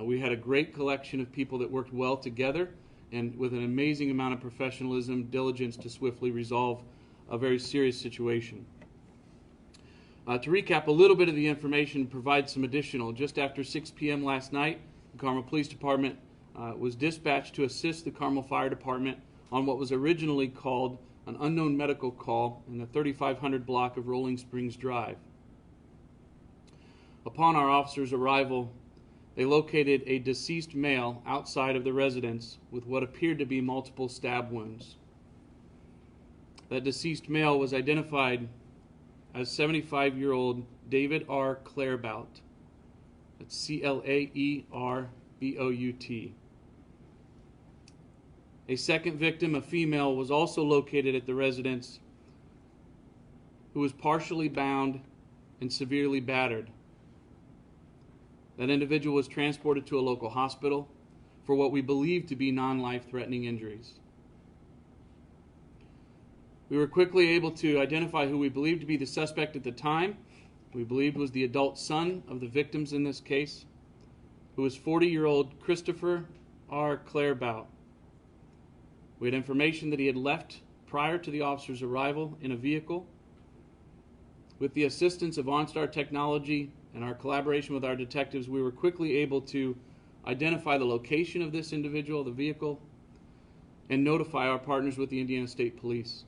We had a great collection of people that worked well together and with an amazing amount of professionalism, diligence to swiftly resolve a very serious situation. To recap a little bit of the information and provide some additional, just after 6 p.m. last night, the Carmel Police Department was dispatched to assist the Carmel Fire Department on what was originally called an unknown medical call in the 3500 block of Rolling Springs Drive. Upon our officers' arrival, they located a deceased male outside of the residence with what appeared to be multiple stab wounds. That deceased male was identified as 75-year-old David R. Claerbout. That's C-L-A-E-R-B-O-U-T. A second victim, a female, was also located at the residence who was partially bound and severely battered. That individual was transported to a local hospital for what we believe to be non-life-threatening injuries. We were quickly able to identify who we believed to be the suspect at the time. We believed was the adult son of the victims in this case, who was 40-year-old Christopher R. Claerbout. We had information that he had left prior to the officer's arrival in a vehicle. With the assistance of OnStar technology and our collaboration with our detectives, we were quickly able to identify the location of this individual, the vehicle, and notify our partners with the Indiana State Police.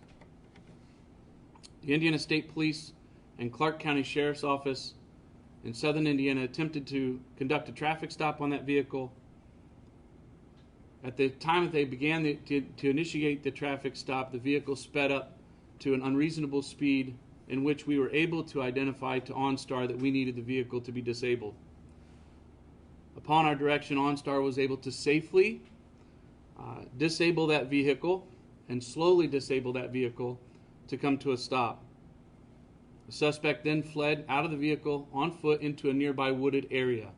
The Indiana State Police and Clark County Sheriff's Office in southern Indiana attempted to conduct a traffic stop on that vehicle. At the time that they began to initiate the traffic stop, the vehicle sped up to an unreasonable speed in which we were able to identify to OnStar that we needed the vehicle to be disabled. Upon our direction, OnStar was able to safely disable that vehicle and slowly disable that vehicle to come to a stop. The suspect then fled out of the vehicle on foot into a nearby wooded area.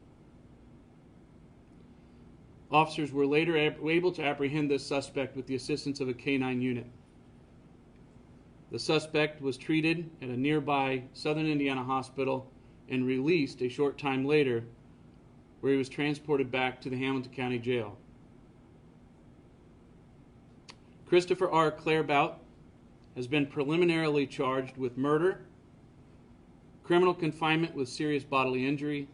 Officers were later able to apprehend this suspect with the assistance of a K-9 unit. The suspect was treated at a nearby southern Indiana hospital and released a short time later, where he was transported back to the Hamilton County Jail. Christopher R. Claerbout has been preliminarily charged with murder, criminal confinement with serious bodily injury,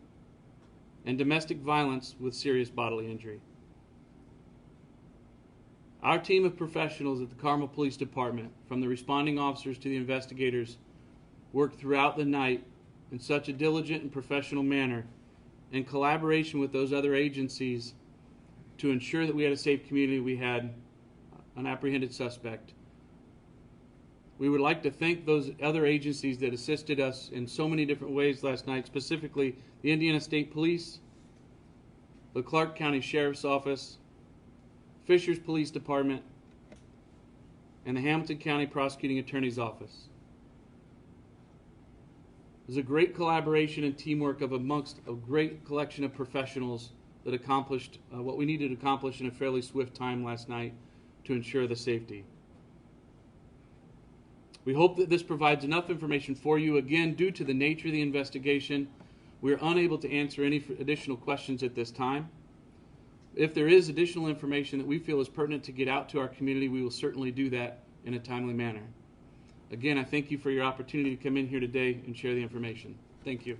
and domestic violence with serious bodily injury. Our team of professionals at the Carmel Police Department, from the responding officers to the investigators, worked throughout the night in such a diligent and professional manner in collaboration with those other agencies to ensure that we had a safe community, we had an apprehended suspect. We would like to thank those other agencies that assisted us in so many different ways last night, specifically the Indiana State Police, the Clark County Sheriff's Office, Fishers Police Department, and the Hamilton County Prosecuting Attorney's Office. It was a great collaboration and teamwork amongst a great collection of professionals that accomplished what we needed to accomplish in a fairly swift time last night to ensure the safety. We hope that this provides enough information for you. Again, due to the nature of the investigation, we are unable to answer any additional questions at this time. If there is additional information that we feel is pertinent to get out to our community, we will certainly do that in a timely manner. Again, I thank you for your opportunity to come in here today and share the information. Thank you.